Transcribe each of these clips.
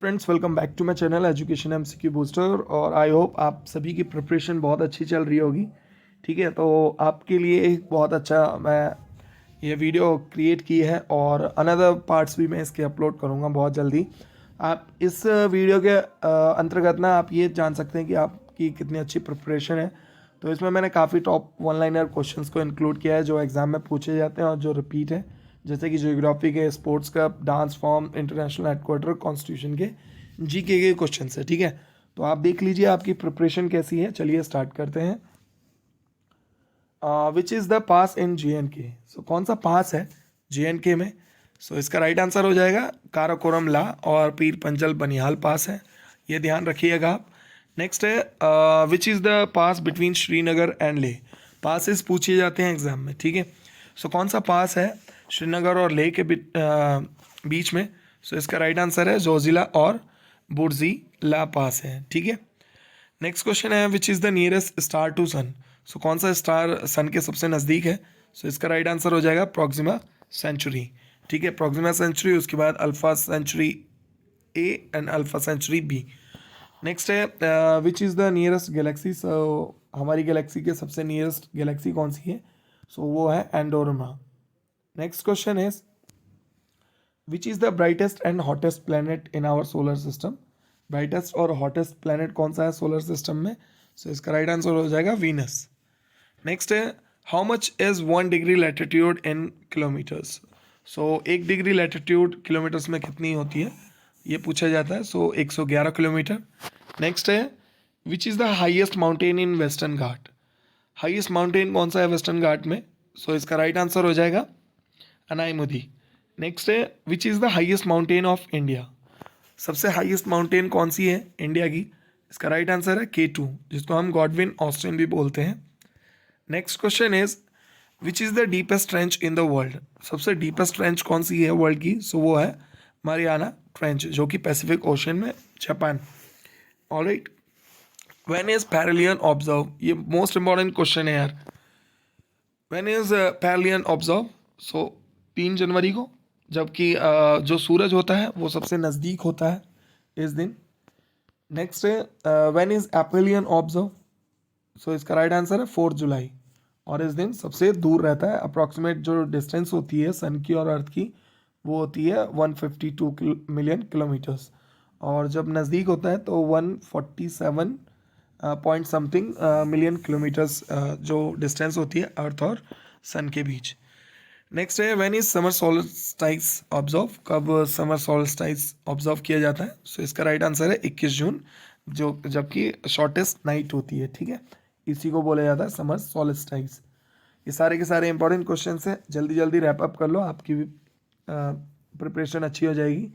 Friends, welcome back to my channel education MCQ booster. और I hope आप सभी की प्रिपरेशन बहुत अच्छी चल रही होगी। ठीक है, तो आपके लिए एक बहुत अच्छा मैं ये वीडियो क्रिएट की है और अनदर पार्ट्स भी मैं इसके अपलोड करूँगा बहुत जल्दी। आप इस वीडियो के अंतर्गत ना आप ये जान सकते हैं कि आपकी कितनी अच्छी प्रिपरेशन है। तो इसमें मैंने काफ़ी टॉप वन लाइनर क्वेश्चंस को इंक्लूड किया है जो एग्ज़ाम में पूछे जाते हैं और जो रिपीट है, जैसे कि ज्योग्राफी के, स्पोर्ट्स का, dance form, international headquarter, constitution के, जीके के क्वेश्चन है। ठीक है, तो आप देख लीजिए आपकी प्रिपरेशन कैसी है। चलिए स्टार्ट करते हैं। विच is the pass in JNK? सो कौन सा पास है JNK में? सो इसका राइट आंसर हो जाएगा काराकोरम ला और पीर पंजल बनिहाल पास है, ये ध्यान रखिएगा आप। नेक्स्ट है which is the pass between Srinagar and Leh? Passes पूछे जाते हैं एग्जाम में। ठीक है, सो कौन सा पास है श्रीनगर और लेह के बीच में? सो इसका राइट आंसर है जोजिला और बुर्जी ला पास है। ठीक है, नेक्स्ट क्वेश्चन है which is the nearest star to sun? So कौन सा स्टार सन के सबसे नज़दीक है? सो इसका राइट आंसर हो जाएगा प्रोक्सिमा सेंचुरी। ठीक है, प्रोक्सिमा सेंचुरी, उसके बाद Alpha Centauri A and Alpha Centauri B. Next है which is the nearest galaxy? So हमारी गैलेक्सी के सबसे नियरेस्ट गैलेक्सी कौन सी है? सो वो है Andromeda. Next question is which is the brightest and hottest planet in our solar system? Brightest और hottest planet कौन सा है सोलर सिस्टम में? सो इसका राइट आंसर हो जाएगा वीनस। नेक्स्ट है how much is 1 degree latitude in kilometres? So 1 degree latitude kilometres में कितनी होती है, ये पूछा जाता है। सो 111 किलोमीटर। नेक्स्ट है which is the highest mountain in western Ghat? Highest mountain कौन सा है वेस्टर्न घाट में? सो इसका राइट आंसर हो जाएगा अनाईमुदी। नेक्स्ट है which is the highest mountain of India? सबसे हाईएस्ट माउंटेन कौन सी है इंडिया की? इसका राइट आंसर है K2, जिसको हम गॉडविन ऑस्टिन भी बोलते हैं। Next question is which is the deepest trench in the world? सबसे डीपेस्ट ट्रेंच कौन सी है वर्ल्ड की? सो वो है मारियाना ट्रेंच, जो कि पैसिफिक ओशन में, Japan. Alright, when is perihelion observe? ये मोस्ट इंपॉर्टेंट क्वेश्चन है यार। When is perihelion observe? So 3 जनवरी को, जबकि जो सूरज होता है वो सबसे नज़दीक होता है इस दिन। नेक्स्ट है when is aphelion observe? So इसका राइट आंसर है 4 जुलाई, और इस दिन सबसे दूर रहता है। अप्रॉक्सीमेट जो डिस्टेंस होती है सन की और अर्थ की वो होती है 152 मिलियन किलोमीटर्स, और जब नज़दीक होता है तो 147 पॉइंट समथिंग मिलियन किलोमीटर्स जो डिस्टेंस होती है अर्थ और सन के बीच। नेक्स्ट है when is summer solstice observe? कब समर सोल्स्टाइस ऑब्जर्व किया जाता है? सो इसका राइट आंसर है 21 जून, जो जबकि शॉर्टेस्ट नाइट होती है। ठीक है, इसी को बोला जाता है समर सोल्स्टाइस। ये सारे के सारे इंपॉर्टेंट क्वेश्चन हैं, जल्दी जल्दी रैप अप कर लो, आपकी भी प्रिपरेशन अच्छी हो जाएगी।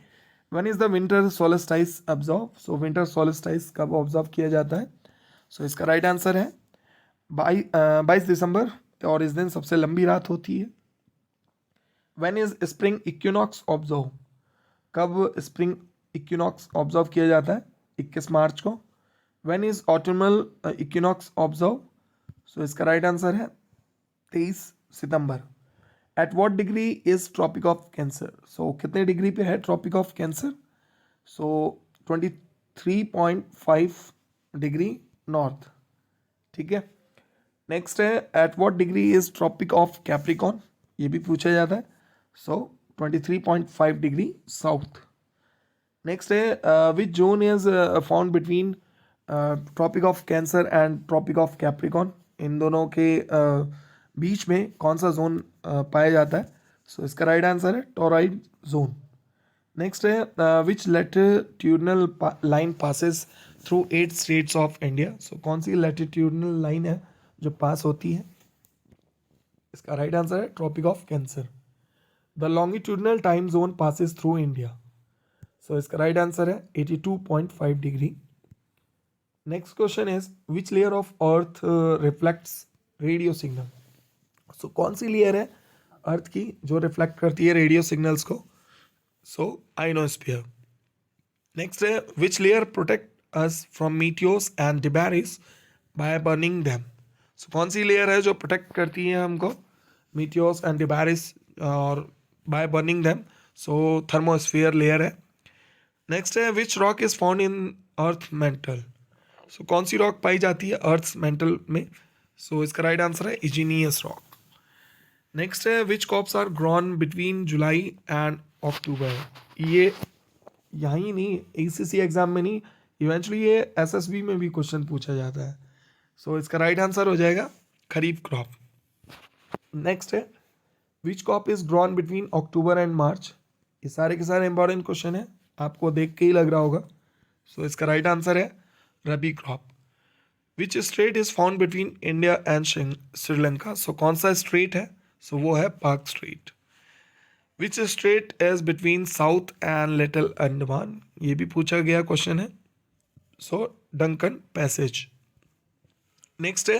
When is the winter solstice observe? So winter solstice कब ऑब्जर्व किया जाता है? सो इसका राइट आंसर है 22 दिसंबर, और इस दिन सबसे लंबी रात होती है। When is spring equinox observe? कब स्प्रिंग इक्विनॉक्स ऑब्जर्व किया जाता है? 21 मार्च को। When is autumnal equinox observe? So इसका राइट आंसर है 23 सितंबर। At what degree is Tropic of Cancer? So कितने डिग्री पे है Tropic of Cancer? So 23.5 degree north. ठीक है, नेक्स्ट है at what degree is Tropic of Capricorn? ये भी पूछा जाता है। सो 23.5 डिग्री साउथ। नेक्स्ट है which zone is found between Tropic of Cancer and Tropic of Capricorn? इन दोनों के बीच में कौन सा जोन पाया जाता है? सो इसका राइट आंसर है टोरॉइड जोन। नेक्स्ट है which latitudinal line passes through 8 states of India? So कौन सी लैटिट्यूडनल लाइन है जो पास होती है? इसका राइट आंसर है Tropic of Cancer. The longitudinal time zone passes through India? So इसका राइट आंसर है 82.5 degree. Next question is which layer of earth reflects radio signal? So कौन सी लेयर है अर्थ की जो रिफ्लेक्ट करती है रेडियो सिग्नल्स को? सो आइनोस्फीयर। नेक्स्ट है which layer protect us from meteors and debris by burning them? So कौन सी लेयर है जो प्रोटेक्ट करती है हमको मीटियोर्स एंड डिबेरिस और by burning them? So thermosphere layer है। नेक्स्ट है which rock is found in earth mantle. So कौन सी रॉक पाई जाती है अर्थ मेंटल में? सो इसका राइट आंसर है इजीनियस रॉक। नेक्स्ट है which crops are grown between July and October. ये यहीं नहीं, ACC एग्जाम में नहीं, इवेंचुअली ये SSB में भी क्वेश्चन पूछा जाता है। सो इसका राइट आंसर हो जाएगा खरीफ क्रॉप। नेक्स्ट है which crop is grown between October and March. ये सारे के सारे इंपॉर्टेंट क्वेश्चन है, आपको देख के ही लग रहा होगा। सो इसका राइट आंसर है rabi crop. Which strait is found between India and Sri Lanka. So कौन सा स्ट्रेट है? सो वो है Palk strait. Which strait is between South and Little Andaman. ये भी पूछा गया क्वेश्चन है। सो डंकन पैसेज। नेक्स्ट है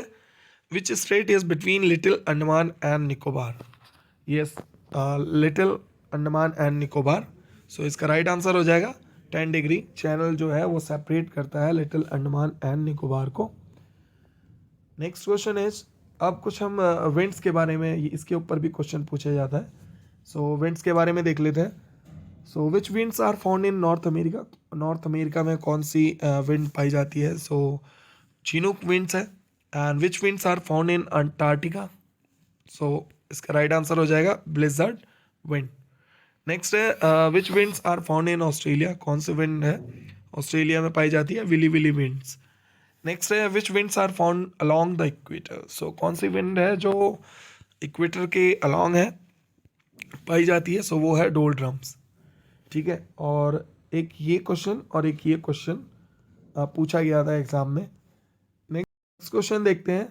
which strait is between Little Andaman and Nicobar. Yes, Little Andaman and Nicobar. So इसका राइट आंसर हो जाएगा 10 डिग्री चैनल जो है वो सेपरेट करता है लिटिल अंडमान एंड निकोबार को। नेक्स्ट क्वेश्चन इज, अब कुछ हम विंड्स के बारे में, इसके ऊपर भी क्वेश्चन पूछा जाता है। सो विंड्स के बारे में देख लेते हैं। So which winds are found in North America. North America में कौन सी विंड पाई जाती है? सो चिनूक विंड्स है। And which winds are found in Antarctica. So इसका राइट आंसर हो जाएगा ब्लिज़र्ड विंड। नेक्स्ट है which winds are found in Australia. कौन सी विंड है ऑस्ट्रेलिया में पाई जाती है? Willie Willie winds. नेक्स्ट है which winds are found along the equator. So कौन सी विंड है जो इक्वेटर के अलोंग है पाई जाती है? सो वो है डोलड्रम्स। ठीक है, और एक ये क्वेश्चन और एक ये क्वेश्चन पूछा गया था एग्जाम में। नेक्स्ट क्वेश्चन देखते हैं।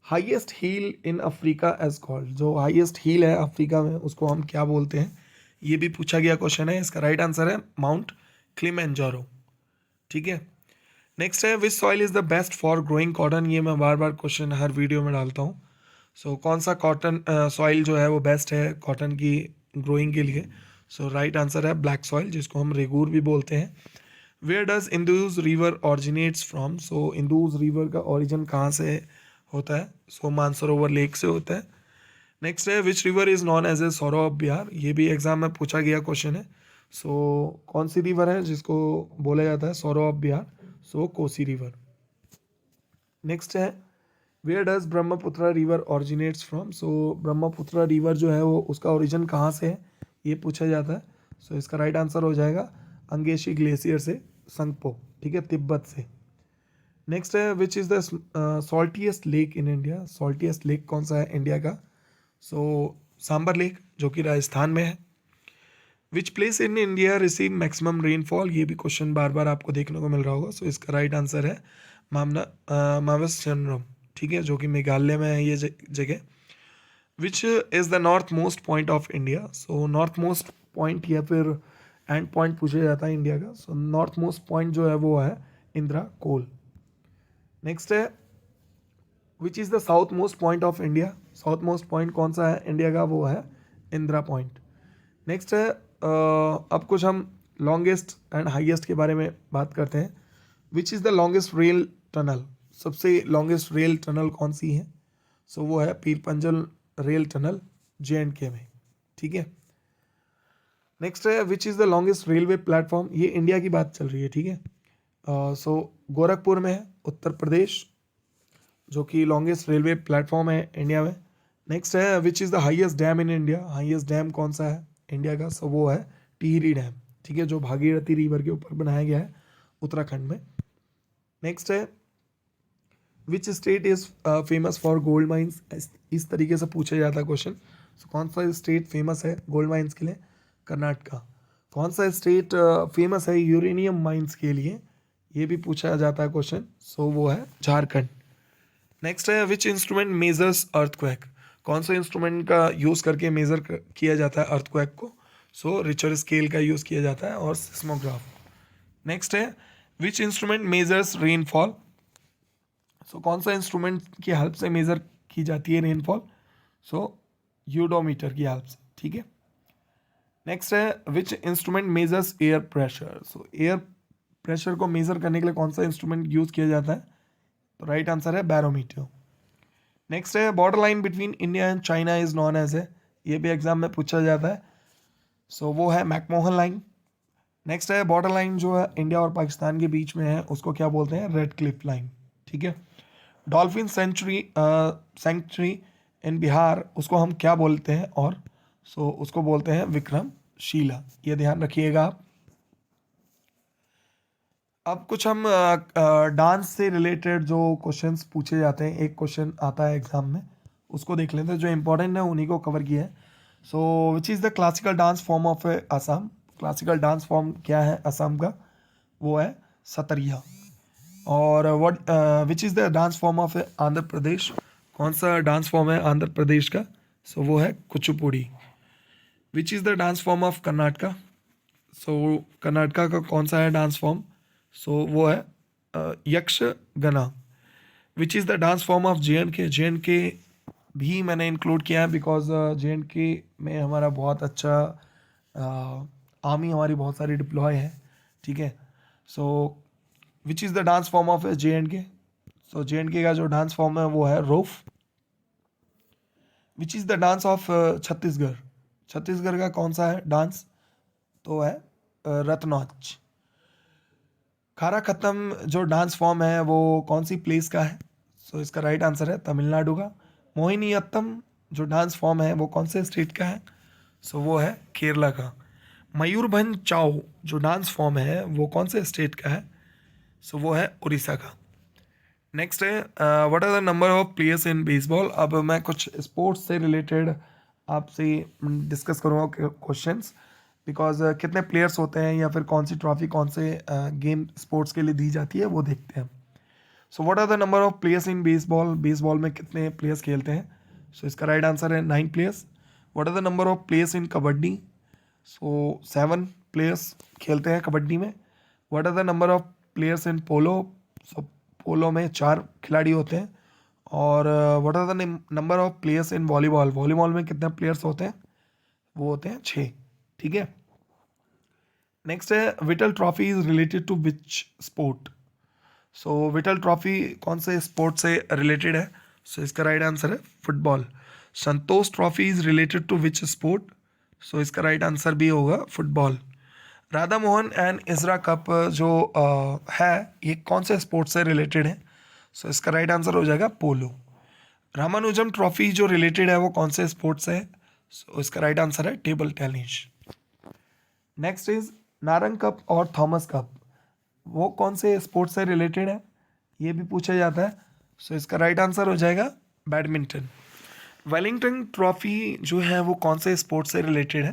Highest hill in Africa as called. जो हाईएस्ट हिल है अफ्रीका में उसको हम क्या बोलते हैं? ये भी पूछा गया क्वेश्चन है। इसका राइट आंसर है माउंट किलिमंजारो। ठीक है। नेक्स्ट है विच soil is the best for growing cotton. ये मैं बार बार क्वेश्चन हर वीडियो में डालता हूँ। सो कौन सा कॉटन सॉइल जो है वो बेस्ट है कॉटन की ग्रोइंग के लिए? सो राइट आंसर है ब्लैक सॉइल, जिसको हम रेगूर भी बोलते हैं। Where does Indus river originates from. So Indus river का ओरिजिन कहाँ से होता है? सो मानसरोवर लेक से होता है। नेक्स्ट है which river is known as a sorrow of Bihar. ये भी एग्जाम में पूछा गया क्वेश्चन है। सो कौन सी रिवर है जिसको बोला जाता है sorrow of Bihar? So Kosi river. Next है where does Brahmaputra river originates from. So Brahmaputra river जो है वो उसका ओरिजिन कहाँ से है ये पूछा जाता है। सो इसका राइट आंसर हो जाएगा अंगेशी ग्लेशियर से, संगपो। ठीक है, तिब्बत से। नेक्स्ट है which is the saltiest lake in India. Saltiest lake कौन सा है इंडिया का? सो सांबर लेक, जो कि राजस्थान में है। Which place in India receive maximum rainfall. ये भी क्वेश्चन बार बार आपको देखने को मिल रहा होगा। सो इसका राइट आंसर है मावसचंद्रम। ठीक है, जो कि मेघालय में है ये जगह। विच is the north most point of India. So north most point या फिर एंड पॉइंट पूछा जाता है इंडिया का। सो नॉर्थ मोस्ट पॉइंट जो है वो है इंदिरा कोल। नेक्स्ट है which is the south most point of India. South most point कौन सा है इंडिया का? वो है इंदिरा पॉइंट। नेक्स्ट है अब कुछ हम लॉन्गेस्ट एंड हाईएस्ट के बारे में बात करते हैं। विच is the longest rail tunnel. सबसे लॉन्गेस्ट रेल टनल कौन सी है? सो वो है पीर पंजल रेल टनल, JNK में। ठीक है। नेक्स्ट है which is the longest railway platform. ये इंडिया की बात चल रही है। ठीक है। सो गोरखपुर में है, उत्तर प्रदेश, जो कि लॉन्गेस्ट रेलवे प्लेटफॉर्म है इंडिया में। नेक्स्ट है which is the highest dam in India. Highest dam कौन सा है इंडिया का? सो वो है टिहरी डैम। ठीक है, जो भागीरथी रिवर के ऊपर बनाया गया है उत्तराखंड में। नेक्स्ट है which state is famous for gold mines. इस तरीके से पूछा जाता है क्वेश्चन। सो कौन सा स्टेट फेमस है गोल्ड माइंस के लिए? कर्नाटका। कौन सा स्टेट फेमस है यूरेनियम माइंस के लिए? ये भी पूछा जाता है क्वेश्चन। सो वो है झारखंड। नेक्स्ट है विच इंस्ट्रूमेंट मेजर्स अर्थक्वेक। कौन सा इंस्ट्रूमेंट का यूज़ करके मेज़र किया जाता है अर्थक्वेक को? सो रिचर स्केल का यूज़ किया जाता है और सिस्मोग्राफ। नेक्स्ट है विच इंस्ट्रूमेंट मेजर्स रेनफॉल। सो कौन सा इंस्ट्रूमेंट की हेल्प से मेज़र की जाती है रेनफॉल? सो यूडोमीटर की हेल्प से। ठीक है। नेक्स्ट है which instrument measures air pressure. So air pressure को मेज़र करने के लिए कौन सा इंस्ट्रूमेंट यूज़ किया जाता है? तो राइट आंसर है बैरोमीटर। नेक्स्ट है border line between India and China is known as a. ये भी एग्जाम में पूछा जाता है। सो वो है मैकमोहन लाइन। नेक्स्ट है बॉर्डर लाइन जो है इंडिया और पाकिस्तान के बीच में है उसको क्या बोलते हैं, रेड क्लिफ लाइन, ठीक है। डॉल्फिन सेंचुरी इन बिहार उसको हम क्या बोलते हैं, और उसको बोलते हैं विक्रमशिला, ये ध्यान रखिएगा आप। अब कुछ हम डांस से रिलेटेड जो क्वेश्चंस पूछे जाते हैं, एक क्वेश्चन आता है एग्जाम में, उसको देख लेते हैं, जो इंपॉर्टेंट है उन्हीं को कवर किया है। So which is the classical dance form of Assam, classical dance form क्या है असम का, वो है सतरिया। और what which is the dance form of Andhra Pradesh, कौन सा डांस फॉर्म है आंध्र प्रदेश का, वो है Kuchipudi. Which is the dance form of Karnataka, Karnataka का कौन सा है डांस फॉर्म, वो है Yakshagana. Which is the dance form of J and K भी मैंने इंक्लूड किया है बिकॉज जे एंड के में हमारा बहुत अच्छा आर्मी हमारी बहुत सारी डिप्लॉय है, ठीक है। So which is the dance form of J and K, J and के का जो डांस फॉर्म है वो है Rouf. Which is the dance of Chhattisgarh, Chhattisgarh का कौन सा है डांस, तो है रत्नौच। खारा खत्म जो डांस फॉर्म है वो कौन सी प्लेस का है, इसका राइट आंसर है तमिलनाडु का। मोहिनीअट्टम जो डांस फॉर्म है वो कौन से स्टेट का है, वो है केरला का। मयूरभंज चाओ जो डांस फॉर्म है वो कौन से स्टेट का है, वो है उड़ीसा का। नेक्स्ट है what are the number of players in baseball. अब मैं कुछ स्पोर्ट्स से रिलेटेड आपसे डिस्कस करूँगा क्वेश्चंस, बिकॉज कितने प्लेयर्स होते हैं या फिर कौन सी ट्रॉफी कौन से गेम स्पोर्ट्स के लिए दी जाती है वो देखते हैं। What are the number of players in baseball, baseball में कितने प्लेयर्स खेलते हैं, इसका राइट आंसर है 9 players. What are the number of players in kabaddi, 7 players खेलते हैं कबड्डी में। What are the number of players in polo, polo में 4 खिलाड़ी होते हैं। और what are the number of players in volleyball, volleyball में कितने प्लेयर्स होते हैं, वो होते हैं 6, ठीक है। नेक्स्ट है Vittal trophy is related to which sport, Vittal trophy कौन से स्पोर्ट से रिलेटेड है, इसका राइट आंसर है football. Santosh trophy is related to which sport, इसका राइट आंसर भी होगा football. Radha Mohan and Ezra cup जो है ये कौन से स्पोर्ट से रिलेटेड है, इसका राइट आंसर हो जाएगा पोलो। रामानुजम ट्रॉफी जो रिलेटेड है वो कौन से स्पोर्ट से है, इसका राइट आंसर है table tennis. Next is Narang cup और थॉमस कप, वो कौन से स्पोर्ट से रिलेटेड है, ये भी पूछा जाता है, इसका राइट आंसर हो जाएगा बैडमिंटन। वेलिंगटन ट्रॉफी जो है वो कौन से स्पोर्ट से रिलेटेड है,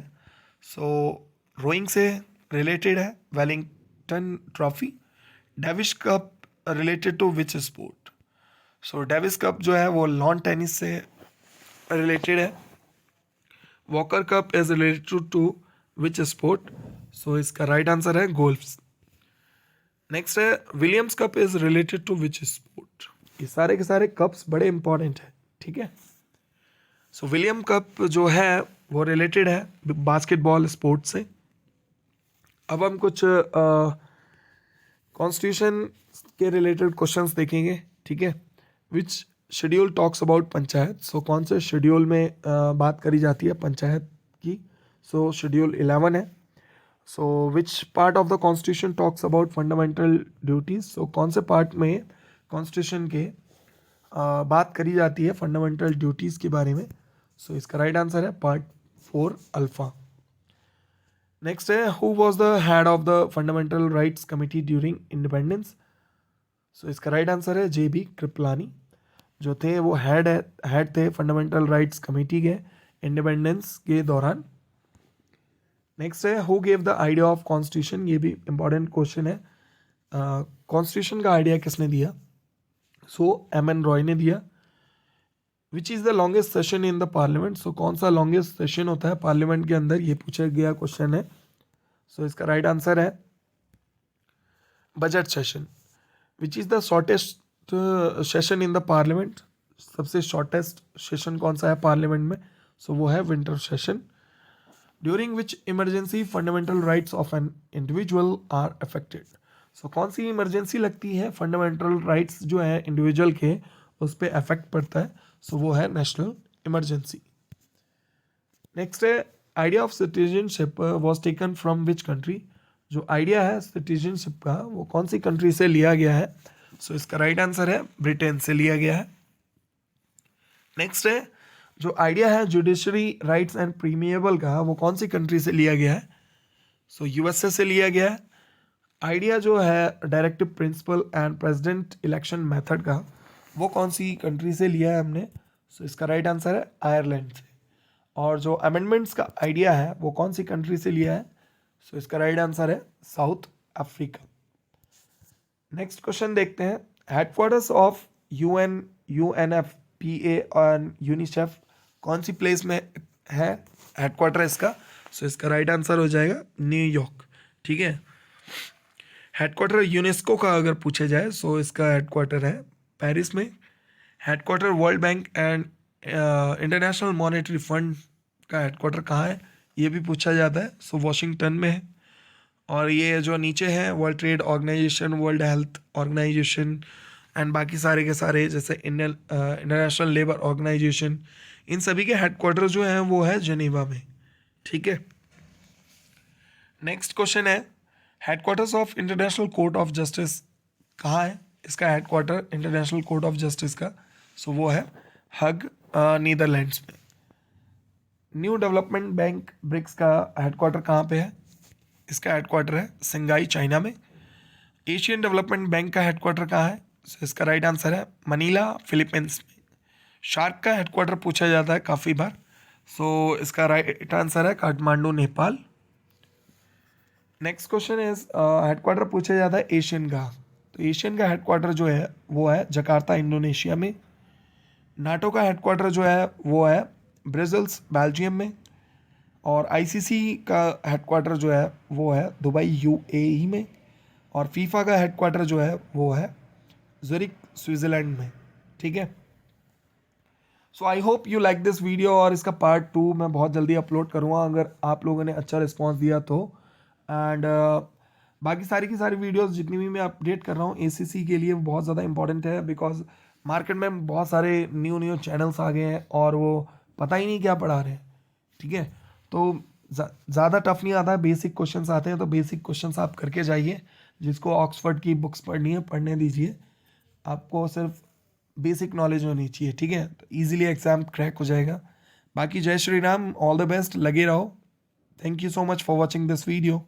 रोइंग से रिलेटेड है Wellington trophy. Davis cup related to which sport, Davis cup जो है वो लॉन टेनिस से रिलेटेड है। Walker cup is related to which sport, इसका राइट आंसर है गोल्फ। नेक्स्ट है Williams cup is related to which sport, ये सारे के सारे कप्स बड़े इंपॉर्टेंट है, ठीक है। विलियम कप जो है वो रिलेटेड है बास्केटबॉल स्पोर्ट से। अब हम कुछ कॉन्स्टिट्यूशन के रिलेटेड क्वेश्चंस देखेंगे, ठीक है। विच शेड्यूल टॉक्स अबाउट पंचायत, कौन से शेड्यूल में बात करी जाती है पंचायत की, शेड्यूल 11 है। Which part of the constitution talks about fundamental duties, कौन से पार्ट में कॉन्स्टिट्यूशन के बात करी जाती है फंडामेंटल ड्यूटीज़ के बारे में, इसका राइट आंसर है पार्ट 4 अल्फा। नेक्स्ट है who was the head of the fundamental rights committee during independence, इसका राइट आंसर है JB कृपलानी, जो थे वो हेड थे फंडामेंटल राइट्स कमिटी के इंडिपेंडेंस के दौरान। नेक्स्ट है who gave the idea of constitution, ये भी इंपॉर्टेंट क्वेश्चन है, कॉन्स्टिट्यूशन का आइडिया किसने दिया, MN रॉय ने दिया। विच is the longest session in the parliament, कौन सा लॉन्गेस्ट सेशन होता है पार्लियामेंट के अंदर, ये पूछा गया क्वेश्चन है, इसका राइट आंसर है budget session. Which is the shortest session in the parliament, सबसे शॉर्टेस्ट सेशन कौन सा है पार्लियामेंट में, वो है winter session. During which emergency fundamental rights of an individual are affected, कौन सी इमरजेंसी लगती है फंडामेंटल राइट्स जो है इंडिविजुअल के उस पर अफेक्ट पड़ता है, वो है नेशनल इमरजेंसी। नेक्स्ट है idea of citizenship was taken from which country, जो आइडिया है सिटीजनशिप का वो कौन सी कंट्री से लिया गया है? सो इसका राइट आंसर है ब्रिटेन से लिया गया है। नेक्स्ट है जो आइडिया है जुडिशरी राइट्स एंड प्रीमिएबल का वो कौन सी कंट्री से लिया गया है? सो यूएसए से लिया गया है। आइडिया जो है directive principle and president election method का वो कौन सी कंट्री से लिया है हमने? सो इसका राइट आंसर है आयरलैंड से। और जो अमेंडमेंट्स का आइडिया है वो कौन सी कंट्री से लिया है? सो इसका राइट आंसर है साउथ अफ्रीका। नेक्स्ट क्वेश्चन देखते हैं, हेडक्वार्टर्स ऑफ UNFPA और यूनिसेफ कौन सी प्लेस में है हेडक्वार्टर इसका? सो इसका राइट आंसर हो जाएगा न्यूयॉर्क। ठीक है। हेडक्वार्टर यूनेस्को का अगर पूछा जाए सो इसका हेडक्वार्टर है पेरिस में। Headquarter world bank and international monetary fund का हेडक्वार्टर कहाँ है ये भी पूछा जाता है, सो वॉशिंगटन में है। और ये जो नीचे है World Trade Organization, World Health Organization and बाकी सारे के सारे जैसे इंटरनेशनल लेबर ऑर्गेनाइजेशन, इन सभी के हेडक्वार्टर जो हैं वो है जेनेवा में। ठीक है। नेक्स्ट क्वेश्चन है, headquarters of international court of justice कहाँ है? इसका headquarter international court of justice का सो वो है हग, नीदरलैंड्स में। न्यू डेवलपमेंट बैंक ब्रिक्स का हेडक्वार्टर कहाँ पे है? इसका हेडक्वार्टर है सिंगाई, चाइना में। एशियन डेवलपमेंट बैंक का हेडक्वार्टर कहाँ है? सो इसका राइट आंसर है मनीला, फिलीपींस में। शार्क का हेडक्वार्टर पूछा जाता है काफ़ी बार, सो इसका राइट आंसर है Kathmandu, Nepal. Next question is headquarter पूछा जाता है एशियन का, तो एशियन का हेडक्वार्टर जो है वो है जकार्ता, इंडोनेशिया में। नाटो का हेडक्वार्टर जो है वो है ब्रसेल्स, बेल्जियम में। और आईसीसी का हेडक्वार्टर जो है वो है दुबई, यूएई में। और फीफा का हेडक्वार्टर जो है वो है ज़ुरिक, स्विट्ज़रलैंड में। ठीक है। So I hope you like this video, और इसका पार्ट 2 मैं बहुत जल्दी अपलोड करूँगा अगर आप लोगों ने अच्छा रिस्पॉन्स दिया तो। एंड बाकी सारी की सारी वीडियोस जितनी भी मैं अपडेट कर रहा हूँ एसीसी के लिए बहुत ज़्यादा इंपॉर्टेंट है, बिकॉज मार्केट में बहुत सारे न्यू चैनल्स आ गए हैं और वो पता ही नहीं क्या पढ़ा रहे हैं। ठीक है। तो ज़्यादा टफ नहीं आता है, बेसिक क्वेश्चंस आते हैं, तो बेसिक क्वेश्चंस आप करके जाइए। जिसको ऑक्सफर्ड की बुक्स पढ़नी है पढ़ने दीजिए, आपको सिर्फ बेसिक नॉलेज होनी चाहिए। ठीक है। तो ईजिली एग्जाम क्रैक हो जाएगा। बाकी जय Shri Ram, all the best, लगे रहो। Thank you so much for watching this video.